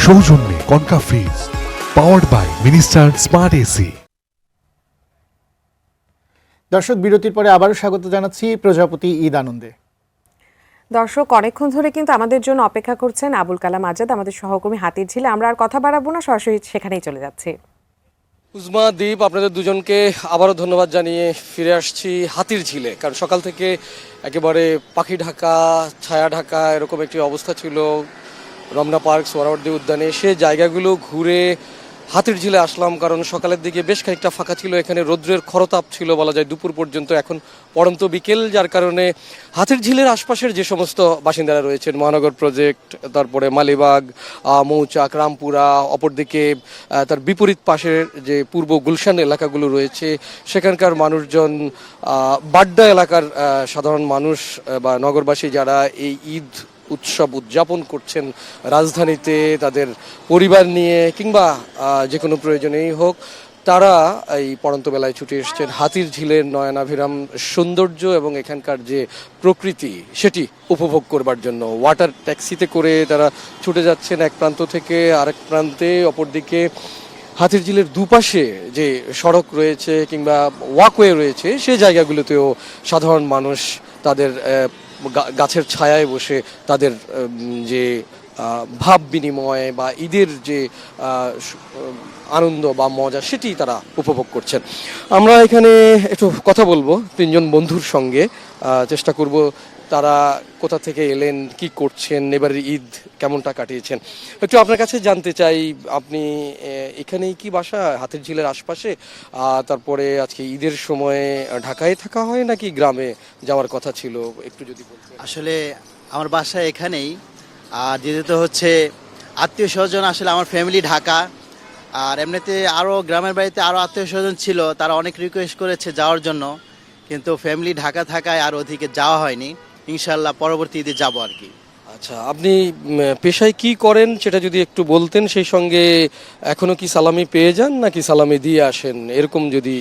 সৌজন্যে Konka fridge, powered by Minister smart AC. দর্শক, বিরতির পরে আবারও স্বাগত জানাচ্ছি প্রজাপতি ঈদ আনন্দে। দর্শক, অনেকক্ষণ ধরে কিন্তু আমাদের জন্য অপেক্ষা করছেন আবুল কালাম আজাদ, আমাদের সহকর্মী হাতির ঝিলে। আমরা আর কথা বাড়াবো না, সরাসরি সেখানেই চলে যাচ্ছি। উজমা, দীপ, আপনাদের দুজনকে আবারও ধন্যবাদ জানিয়ে ফিরে আসছি হাতির ঝিলে। কারণ সকাল থেকে একেবারে পাখি ঢাকা, ছায়া ঢাকা এরকম একটি অবস্থা ছিল রমনা পার্ক, সোহরাওয়ার্দী উদ্যানে। সে জায়গাগুলো ঘুরে হাতির ঝিলে আসলাম, কারণ সকালের দিকে বেশ খানিকটা ফাঁকা ছিল। এখানে রৌদ্রের খরতাপ ছিল বলা যায় দুপুর পর্যন্ত, এখন পড়ন্ত বিকেল, যার কারণে হাতির ঝিলের আশপাশের যে সমস্ত বাসিন্দারা রয়েছেন, মহানগর প্রজেক্ট, তারপরে মালিবাগ, মৌচাক, রামপুরা, অপরদিকে তার বিপরীত পাশের যে পূর্ব গুলশান এলাকাগুলো রয়েছে, সেখানকার মানুষজন, বাড্ডা এলাকার সাধারণ মানুষ বা নগরবাসী যারা এই ঈদ উৎসব উদযাপন করছেন রাজধানীতে তাদের পরিবার নিয়ে কিংবা যে কোনো প্রয়োজনেই হোক, তারা এই পড়ন্ত বেলায় ছুটে এসেছেন হাতির ঝিলের নয়নাভিরাম সৌন্দর্য এবং এখানকার যে প্রকৃতি সেটি উপভোগ করবার জন্য। ওয়াটার ট্যাক্সিতে করে তারা ছুটে যাচ্ছেন এক প্রান্ত থেকে আরেক প্রান্তে। অপরদিকে হাতির ঝিলের দুপাশে যে সড়ক রয়েছে কিংবা ওয়াকওয়ে রয়েছে, সেই জায়গাগুলোতেও সাধারণ মানুষ তাদের গাছের ছায়ায় বসে তাদের যে ভাব বিনিময় বা ঈদের যে আনন্দ বা মজা সেটি তারা উপভোগ করছেন। আমরা এখানে একটু কথা বলবো তিনজন বন্ধুর সঙ্গে, চেষ্টা করব তারা কোথা থেকে এলেন, কি করছেন, এবারের ঈদ কেমনটা কাটিয়েছেন। একটু আপনার কাছে জানতে চাই, আপনি এখানেই কি বাসা হাতির ঝিলের আশপাশে? তারপরে আজকে ঈদের সময় ঢাকায় থাকা হয় নাকি গ্রামে যাওয়ার কথা ছিল, একটু যদি বলতেন। আসলে আমার বাসা এখানেই, আর দ্বিতীয়ত হচ্ছে আত্মীয় স্বজন, আসলে আমার ফ্যামিলি ঢাকা, আর এমনিতে আরও গ্রামের বাড়িতে আরও আত্মীয় স্বজন ছিল, তারা অনেক রিকোয়েস্ট করেছে যাওয়ার জন্য, কিন্তু ফ্যামিলি ঢাকা থাকায় আর ওদিকে যাওয়া হয়নি। ইনশাল্লাহ পরবর্তী ঈদে যাবো আর কি। আচ্ছা, আপনি পেশায় কি করেন সেটা যদি একটু বলতেন, সেই সঙ্গে এখনো কি সালামি পেয়ে যান নাকি সালামি দিয়ে আসেন, এরকম যদি।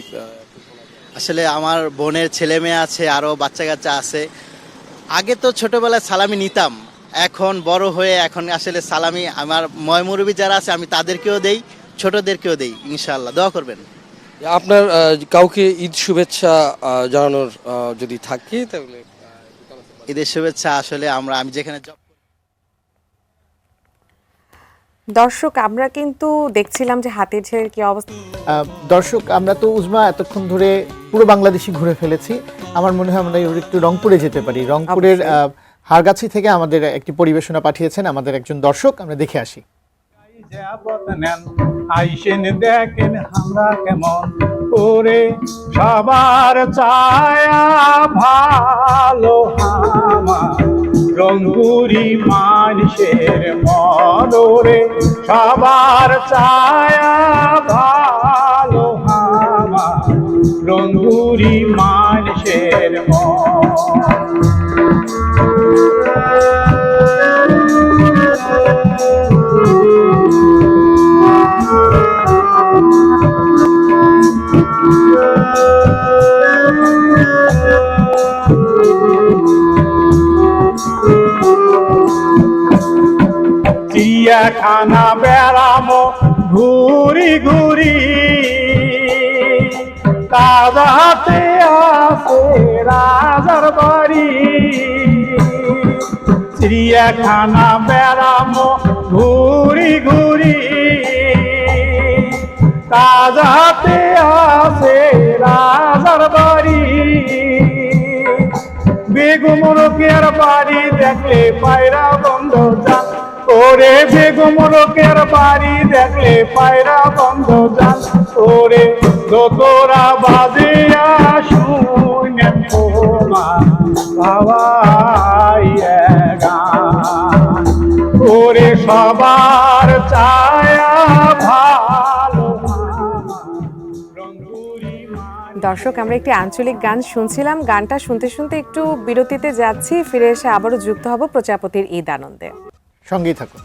আসলে আমার বোনের ছেলে মেয়ে আছে, আরও বাচ্চা কাচ্চা আছে। আগে তো ছোটবেলায় সালামি নিতাম, এখন বড় হয়ে এখন আসলে সালামি আমার ময়মুরবি যারা আছে আমি তাদেরকেও দেই, ছোটদেরকেও দেই। ইনশাল্লাহ দোয়া করবেন। আপনার কাউকে ঈদ শুভেচ্ছা জানানোর যদি থাকে তাহলে। ঈদের শুভেচ্ছা আসলে আমি যেখানে দর্শক, আমরা কিন্তু দেখছিলাম যে হাতির ঝিলের কি অবস্থা। দর্শক, আমরা তো উজমা এতক্ষণ ধরে পুরো বাংলাদেশি ঘুরে ফেলেছি। আমার মনে হয় আমরা একটু রংপুরে যেতে পারি। রংপুরের হারগাছি থেকে আমাদের একটি পরিবেশনা পাঠিয়েছেন আমাদের একজন দর্শক, আমরা দেখে আসি। আইসেন দেখেন আমরা কেমন করে সবার ছায়া ভালো আমার রংপুরি মানুষের মনরে সবার ছায়া ভালো আমার রংপুরি মানুষের মন। চিড়িয়াখানা বেড়ামো ঘুরি ঘুরি, কাজাতে আছে রাজার বাড়ি। চিড়িয়াখানা বেড়ামো ঘুরি ঘুরি, কাজাতে আছে রাজার বাড়ি। বেগম রোকেয়ার বাড়ি দেখলে পায়রা বন্ধ যান, ওরে বেগম রোকেয়ার বাড়ি দেখলে পায়রা বন্ধ যান। ওরে দোতরা বাজে শুনেন তোমার বাবাই গান, ওরে সবার ছায়া ভালো। দর্শক, আমরা একটি আঞ্চলিক গান শুনছিলাম। গানটা শুনতে শুনতে একটু বিরতিতে যাচ্ছি, ফিরে এসে আবারও যুক্ত হব প্রজাপতির ঈদ আনন্দে। সঙ্গেই থাকুন।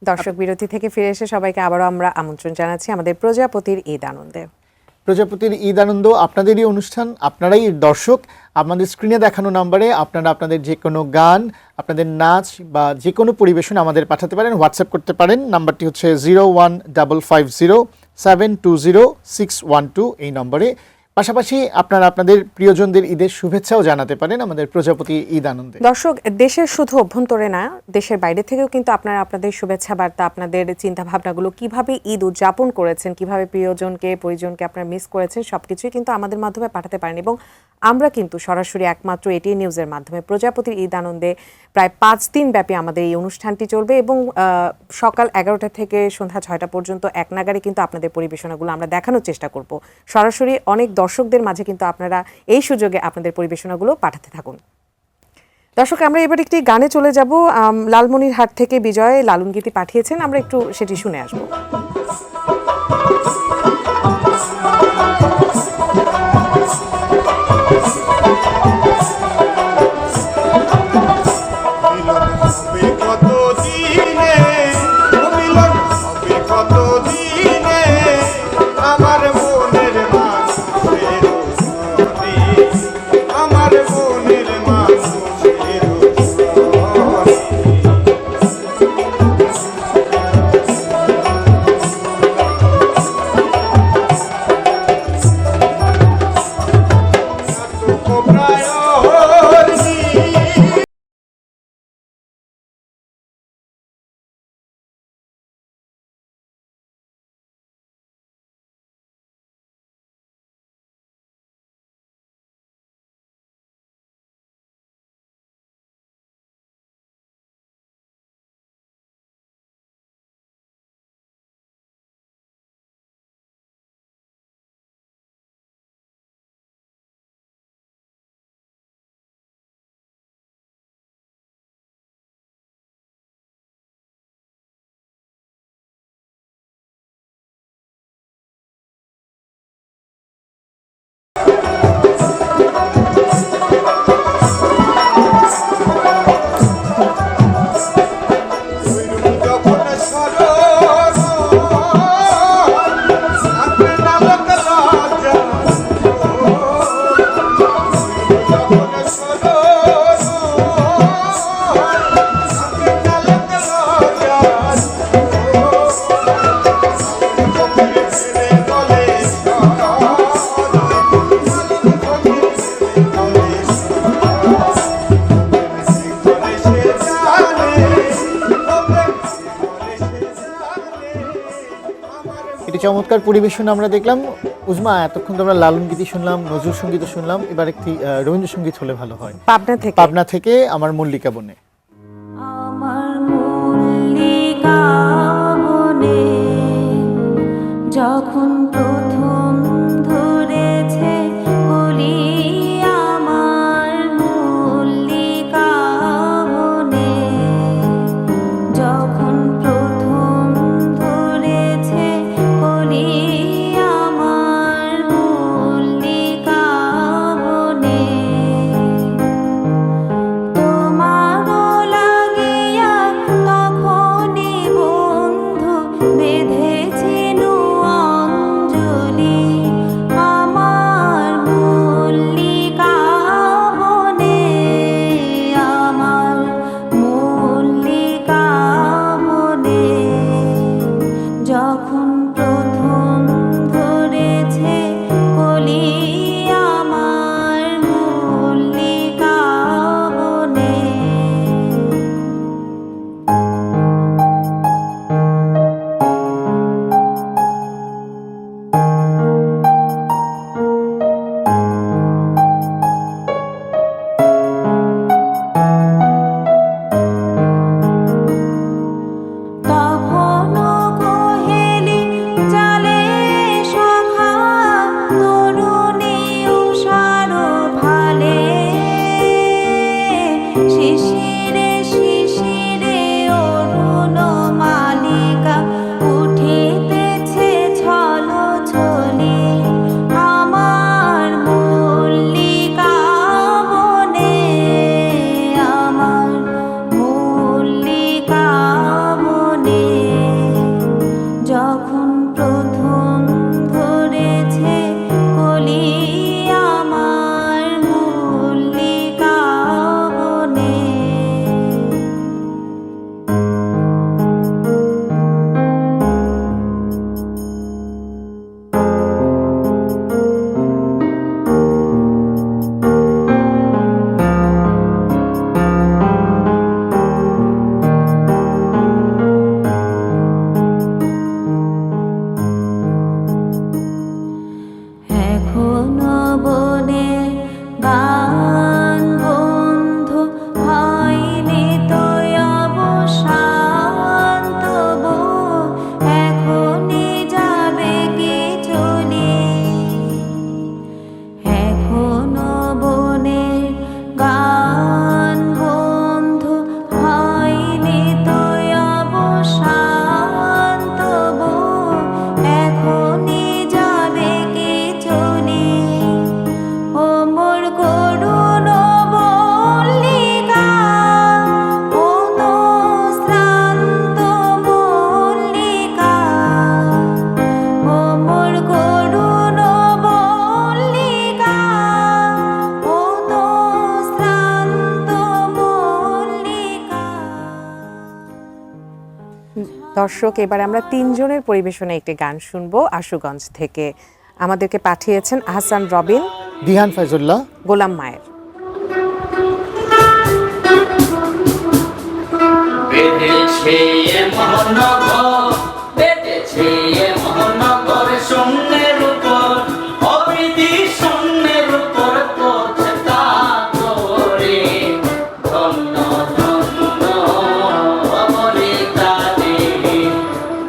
দর্শক বিরতি থেকে ফিরে এসে সবাইকে আবারও আমরা আমন্ত্রণ জানাচ্ছি আমাদের প্রজাপতির ঈদ আনন্দে। প্রজাপতির ঈদ আনন্দ আপনাদেরই অনুষ্ঠান, আপনারাই দর্শক। আমাদের স্ক্রিনে দেখানো নম্বরে আপনারা আপনাদের যে কোনো গান, আপনাদের নাচ বা যে কোনো পরিবেশন আমাদের পাঠাতে পারেন, হোয়াটসঅ্যাপ করতে পারেন। নাম্বারটি হচ্ছে 01550 720 612 এই নম্বরে। পাশাপাশি আপনারা আপনাদের প্রিয়জনদের ঈদের শুভেচ্ছাও জানাতে পারেন আমাদের প্রজাপতি ঈদ আনন্দে। দর্শক, দেশের শুধু অভ্যন্তরে না, দেশের বাইরে থেকেও কিন্তু আপনারা আপনাদের শুভেচ্ছা বার্তা, আপনাদের চিন্তা ভাবনাগুলো, কিভাবে ঈদ উদযাপন করেছেন, কিভাবে প্রিয়জনকে পরিজনকে আপনারা মিস করেছেন, সবকিছুই কিন্তু আমাদের মাধ্যমে পাঠাতে পারেন। এবং আমরা কিন্তু সরাসরি একমাত্র এটিএন নিউজের মাধ্যমে প্রজাপতির ঈদ আনন্দে প্রায় 5 দিন ব্যাপী আমাদের এই অনুষ্ঠানটি চলবে এবং সকাল 11টা থেকে সন্ধ্যা 6টা পর্যন্ত এক নাগারে কিন্তু আপনাদের পরিবেশনাগুলো আমরা দেখানোর চেষ্টা করব। সরাসরি অনেক দর্শকদের মাঝে কিন্তু আপনারা এই সুযোগে আপনাদের পরিবেশনাগুলো পাঠাতে থাকুন। দর্শক, আমরা এবার একটি গানে চলে যাব। লালমনিরহাট থেকে বিজয় লালন গীতি পাঠিয়েছেন, আমরা একটু সেটি শুনে আসবো। চমৎকার পরিবেশন আমরা দেখলাম। উজমা, এতক্ষণ তো আমরা লালন গীতি শুনলাম, নজরুল সঙ্গীত শুনলাম, এবার একটি রবীন্দ্রসঙ্গীত হলে ভালো হয়। পাবনা থেকে আমার মল্লিকা বনে। আমার মল্লিকা বনে যখন প্রথম ধরেছে কলি, আমার মল্লিকা বনে যখন প্রথম ধরেছে কলি, আমার মল্লিকা বনে তোমারও লাগিয়া তখনই বন্ধু বেঁধেছিল অঞ্জলি, আমার মল্লিকা বনে, আমার মল্লিকা বনে যখন প্রথম ধরেছে কলি, আমার মল্লিকা বনে। তখনও কোহেলি চালে সখা, তরুণী উষার ভালে, শিশিরে শিশিরে অরুণ মালিকা উঠিতেছে ছল ছলি, আমার মল্লিকা বনে, আমার মল্লিকা বনে দর্শক, এবার আমরা তিনজনের পরিবেশনে একটি গান শুনবো আশুগঞ্জ থেকে। আমাদেরকে পাঠিয়েছেন আহসান রবিন, দিহান ফাইজুল্লাহ, গোলাম মায়ের। বেঁধেছে এ মহানগর, বেঁধেছে এ মহানগর শূন্যের উপর, অবৃদ্ধি শূন্যের উপর পড়ছে তারে। ধন্য ধন্য অবলিতারে,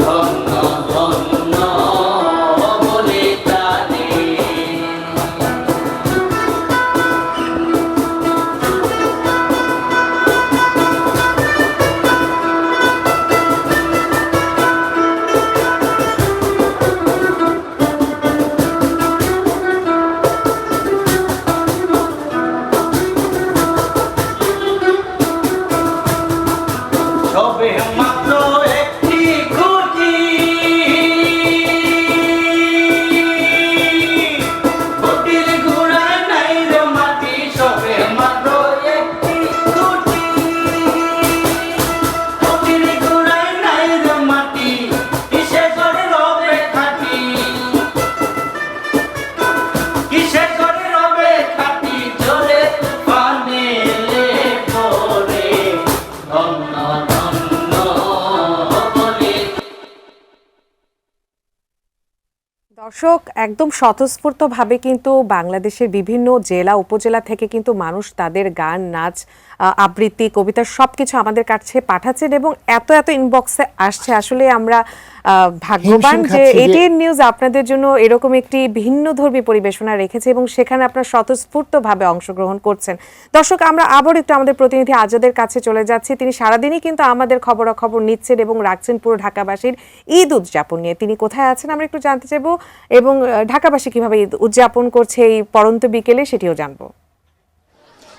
ধন্য ধন্য অবলিতারে। সবে মাত্র একটি খুঁটি, খুঁটির গোড়ায় নাই রে মাটি। সবে মাত্র একটি খুঁটি, খুঁটির গোড়ায় নাই রে মাটি। কিসে করে রবে খাটি, কিসে করে রবে খাটি। জলে পানে এলে পরে ধন্য ধন্য বলে। দর্শক, একদম স্বতঃস্ফূর্তভাবে কিন্তু বাংলাদেশের বিভিন্ন জেলা উপজেলা থেকে কিন্তু মানুষ তাদের গান, নাচ, আবৃত্তি, কবিতা সবকিছু আমাদের কাছে পাঠাচ্ছেন এবং এত এত ইনবক্সে আসছে। আসলে আমরা ভাগ্যবান যে খাচ্ছি যে- এটিএন নিউজ আপনাদের জন্য এরকম একটি ভিন্নধর্মী পরিবেশনা রেখেছে এবং সেখানে আপনারা স্বতঃস্ফূর্তভাবে অংশগ্রহণ করছেন। দর্শক, আমরা আবার একটু আমাদের প্রতিনিধি আজাদের কাছে চলে যাচ্ছি। তিনি সারাদিনই কিন্তু আমাদের খবরাখবর নিচ্ছেন এবং রাখছেন পুরো ঢাকাবাসীর ঈদ উদযাপন নিয়ে। তিনি কোথায় আছেন আমরা একটু জানতে চাইবো এবং ঢাকাবাসী কিভাবে ঈদ উদযাপন করছে এই পড়ন্ত বিকেলে সেটিও জানবো।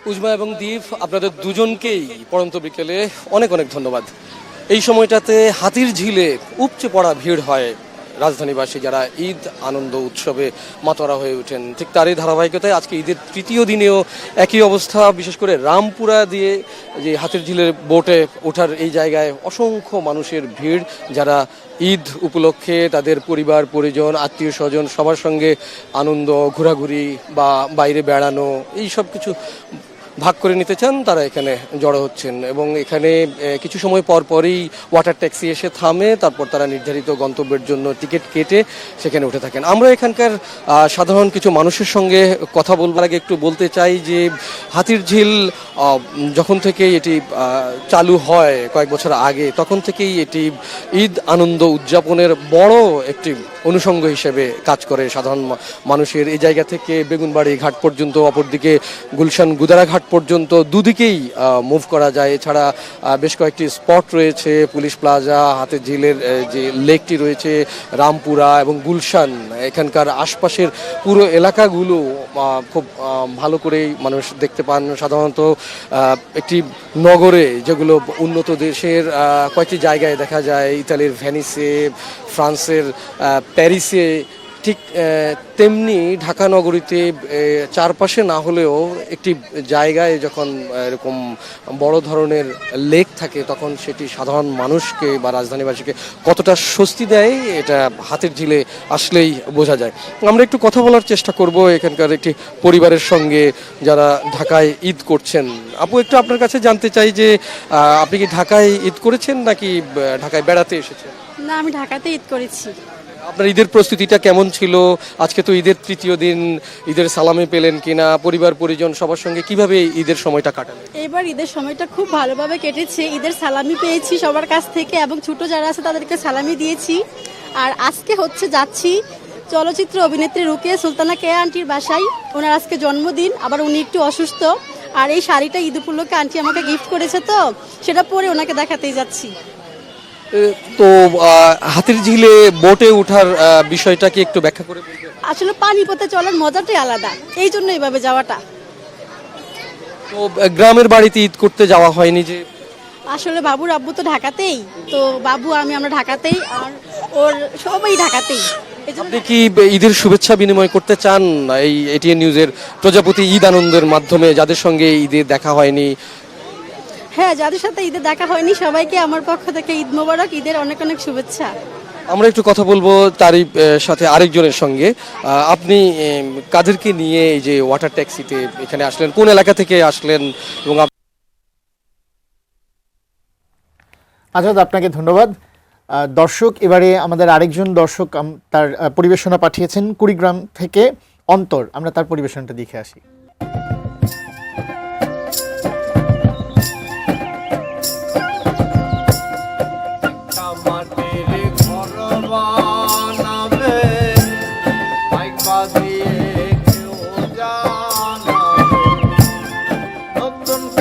উজমা এবং দীপ, আপনাদের দুজনকেই পড়ন্ত বিকেলে অনেক অনেক ধন্যবাদ। এই সময়টাতে হাতির ঝিলে উপচে পড়া ভিড় হয় রাজধানীবাসী যারা ঈদ আনন্দ উৎসবে মাতোয়ারা হয়ে ওঠেন। ঠিক তারই ধারাবাহিকতায় আজকে ঈদের তৃতীয় দিনেও একই অবস্থা। বিশেষ করে রামপুরা দিয়ে যে হাতির ঝিলের বোটে ওঠার এই জায়গায় অসংখ্য মানুষের ভিড়, যারা ঈদ উপলক্ষে তাদের পরিবার পরিজন আত্মীয় স্বজন সবার সঙ্গে আনন্দ, ঘোরাঘুরি বা বাইরে বেড়ানো এই সব কিছু ভাগ করে নিতে চান, তারা এখানে জড়ো হচ্ছেন এবং এখানে কিছু সময় পর পরই ওয়াটার ট্যাক্সি এসে থামে, তারপর তারা নির্ধারিত গন্তব্যের জন্য টিকিট কেটে সেখানে উঠে থাকেন। আমরা এখানকার সাধারণ কিছু মানুষের সঙ্গে কথা বলবার আগে একটু বলতে চাই যে হাতির ঝিল যখন থেকে এটি চালু হয় কয়েক বছর আগে, তখন থেকেই এটি ঈদ আনন্দ উদযাপনের বড় একটি অনুষঙ্গ হিসেবে কাজ করে সাধারণ মানুষের। এই জায়গা থেকে বেগুনবাড়ি ঘাট পর্যন্ত, অপরদিকে গুলশান গুদারা ঘাট পর্যন্ত দুদিকেই মুভ করা যায়। এছাড়া বেশ কয়েকটি স্পট রয়েছে, পুলিশ প্লাজা, হাতির ঝিলের যে লেকটি রয়েছে, রামপুরা এবং গুলশান, এখানকার আশপাশের পুরো এলাকাগুলো খুব ভালো করেই মানুষ দেখতে পান। সাধারণত একটি নগরে যেগুলো উন্নত দেশের কয়েকটি জায়গায় দেখা যায়, ইতালির ভেনিসে, ফ্রান্সের প্যারিসে, ঠিক তেমনি ঢাকা নগরীতে চারপাশে না হলেও একটি জায়গায় যখন এরকম বড় ধরনের লেক থাকে তখন সেটি সাধারণ মানুষকে বা রাজধানীবাসীকে কতটা স্বস্তি দেয় এটা হাতির ঝিলে আসলেই বোঝা যায়। আমরা একটু কথা বলার চেষ্টা করব এখানকার একটি পরিবারের সঙ্গে যারা ঢাকায় ঈদ করছেন। আপু, একটু আপনার কাছে জানতে চাই যে আপনি কি ঢাকায় ঈদ করেছেন নাকি ঢাকায় বেড়াতে এসেছেন? না, আমি ঢাকাতে ঈদ করেছি। আপনার ঈদের প্রস্তুতিটা কেমন ছিল? আজকে তো ঈদের তৃতীয় দিন, ঈদের সালামি পেলেন কিনা? পরিবার পরিজন সবার সঙ্গে কিভাবে ঈদের সময়টা কাটালেন? এবার ঈদের সময়টা খুব ভালোভাবে কেটেছে। ঈদের সালামি পেয়েছি সবার কাছ থেকে এবং ছোট যারা আছে তাদেরকে সালামি দিয়েছি। আর আজকে যাচ্ছি চলচ্চিত্র অভিনেত্রী রুকিয়া সুলতানা কেয়া আন্টির বাসায়। ওনার আজকে জন্মদিন, আবার উনি একটু অসুস্থ। আর এই শাড়িটা ঈদ উপলক্ষে আন্টি আমাকে গিফট করেছে, তো সেটা পরে ওনাকে দেখাতেই যাচ্ছি। তো হাতির ঝিলে বোটে ওঠার বিষয়টা কি একটু ব্যাখ্যা করে বলবেন? আসলে পানি পথে চলার মজাটাই আলাদা, এই জন্য এইভাবে যাওয়াটা। তো গ্রামের বাড়িতে ঈদ করতে যাওয়া হয়নি যে? আসলে বাবুর আব্বু তো ঢাকাতেই, তো বাবু আমরা ঢাকাতেই, আর ওর সবাই ঢাকাতেই। আপনি কি ঈদের শুভেচ্ছা বিনিময় করতে চান এই এটিএন নিউজের প্রজাপতি ঈদ আনন্দের মাধ্যমে যাদের সঙ্গে ঈদে দেখা হয়নি? হ্যাঁ, যাদের সাথে ঈদে দেখা হয়নি সবাইকে আমার পক্ষ থেকে ঈদ মোবারক, ঈদের অনেক অনেক শুভেচ্ছা। আমরা একটু কথা বলবো তারই সাথে আরেকজনের সঙ্গে। আপনি কাদেরকে নিয়ে এই যে ওয়াটার ট্যাক্সিতে এখানে আসলেন, কোন এলাকা থেকে আসলেন এবং আজাদ, আপনাকে ধন্যবাদ। দর্শক, এবারে আমাদের আরেকজন দর্শক তার পরিবেশনা পাঠিয়েছেন কুড়িগ্রাম থেকে অন্তর। আমরা তার পরিবেশনটা দেখে আসি।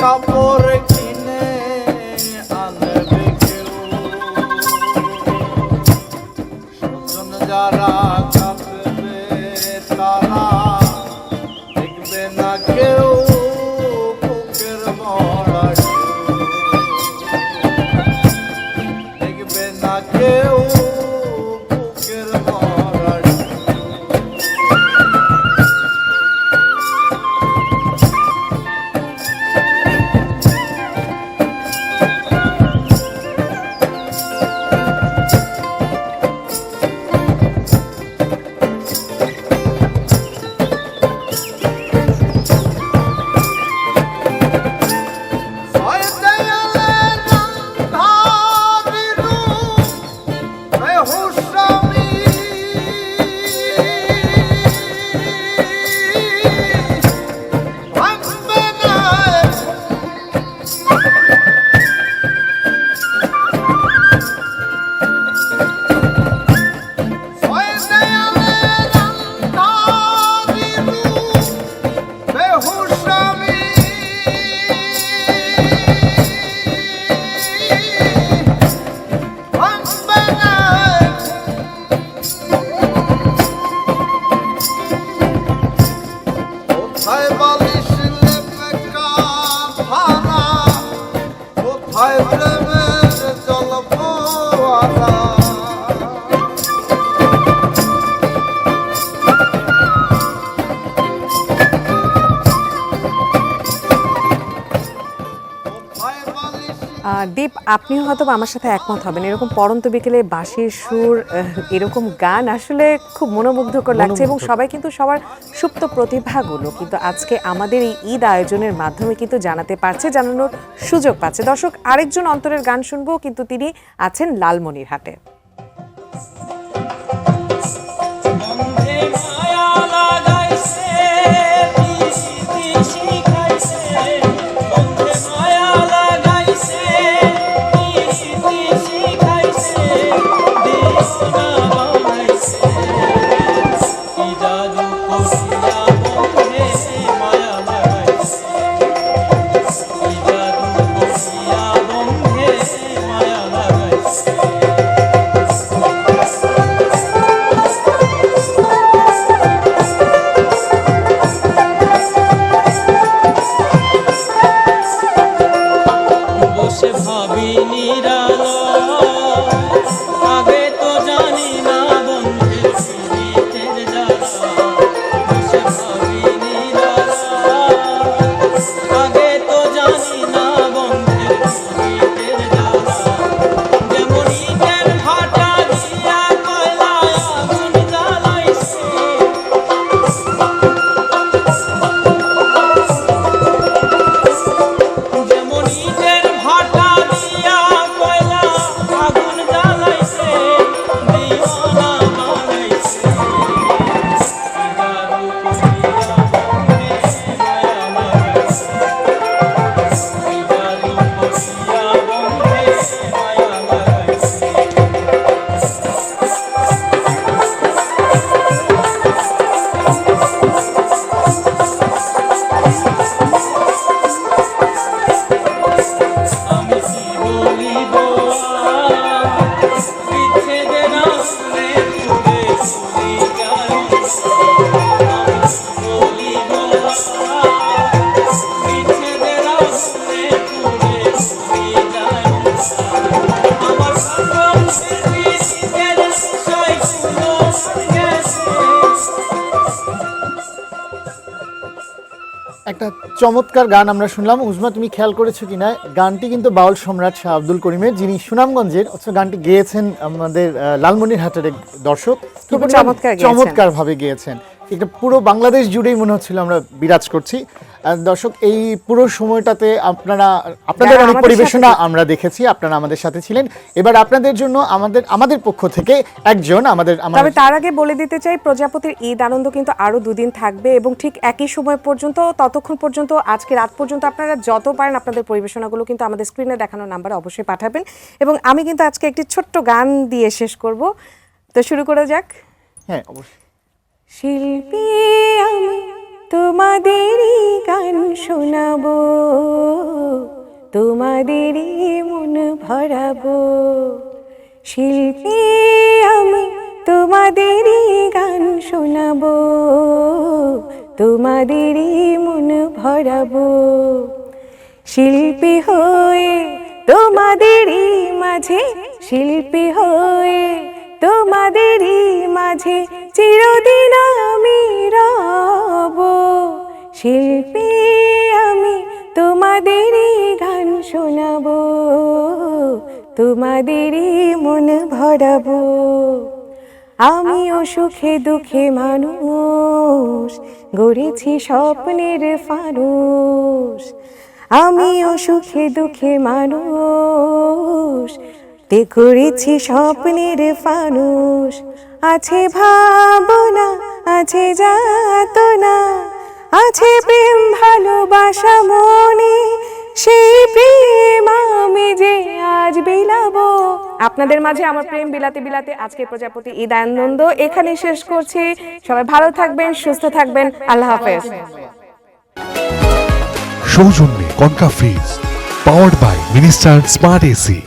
কাপড় কিনে আনবে কেউ, স্বজন যারা কাঁদবে তারা দেখবে না কেউ, বুকের মরা দেখবে না কেউ, বুকের মরা। কোথায় বালিশ লেপে কাঁথানা, কোথায় প্রেমের জল ফোয়ারা। দীপ, আপনিও হয়তো আমার সাথে একমত হবেন, এরকম পড়ন্ত বিকেলে বাঁশির সুর, এরকম গান আসলে খুব মনোমুগ্ধকর লাগছে এবং সবাই কিন্তু সবার সুপ্ত প্রতিভাগুলো কিন্তু আজকে আমাদের এই ঈদ আয়োজনের মাধ্যমে কিন্তু জানাতে পারছে, জানানোর সুযোগ পাচ্ছে। দর্শক, আরেকজন অন্তরের গান শুনবো, কিন্তু তিনি আছেন লালমনিরহাটে। চমৎকার গান আমরা শুনলাম। উজমা, তুমি খেয়াল করেছো কিনা, গানটি কিন্তু বাউল সম্রাট শাহ আব্দুল করিমের, যিনি সুনামগঞ্জের, অথচ গানটি গেয়েছেন আমাদের লালমনিরহাটের এক দর্শক। খুব চমৎকার গেয়েছেন। চমৎকার ভাবে গেয়েছেন। এটা পুরো বাংলাদেশ জুড়েই মনে হচ্ছিল আমরা বিরাজ করছি। দর্শক, এই পুরো সময়টাতে আপনাদের যারা অনেক আমাদের পরিবেশনা সাথে আমরা দেখেছি, আপনারা আমাদের সাথে ছিলেন। এবার আপনাদের জন্য আমাদের পক্ষ থেকে একজন তবে তার আগে বলে দিতে চাই, প্রজাপতির ঈদ আনন্দ কিন্তু আরো 2 দিন থাকবে এবং ঠিক একই সময় পর্যন্ত, ততক্ষণ পর্যন্ত, আজকে রাত পর্যন্ত আপনারা যত পারেন আপনাদের পরিবেশনাগুলো কিন্তু আমাদের স্ক্রিনে দেখানো নাম্বারে অবশ্যই পাঠাবেন। এবং আমি কিন্তু আজকে একটি ছোট্ট গান দিয়ে শেষ করব, তো শুরু করা যাক। হ্যাঁ, অবশ্যই। শিল্পী আমি তোমাদেরই গান শোনাবো, তোমাদেরই মন ভরাবো। শিল্পী আমি তোমাদেরই গান শোনাবো, তোমাদেরই মন ভরাবো। শিল্পী হয়ে তোমাদেরই মাঝে, শিল্পী হয়ে তোমাদেরই মাঝে চিরদিন আমি রব। শিল্পী আমি তোমাদেরই গান শোনাবো, তোমাদেরই মন ভরাবো। আমিও সুখে দুঃখে মানুষ, গড়েছি স্বপ্নের ফানুষ। আমিও সুখে দুঃখে মানুষ, তে করেছি স্বপ্নের ফানুষ। আছে ভাবনা, আছে যাতনা, আছে প্রেম ভালোবাসা মনে, সেই প্রেম আমি যে আজ বিলাবো। আপনাদের মাঝে আমার প্রেম বিলাতে বিলাতে আজকে প্রজাপতি ঈদ আনন্দ এখানে শেষ করছি। সবাই ভালো থাকবেন, সুস্থ থাকবেন। আল্লাহ হাফেজ। সৌজন্যে Konka fridge, powered by Minister smart AC.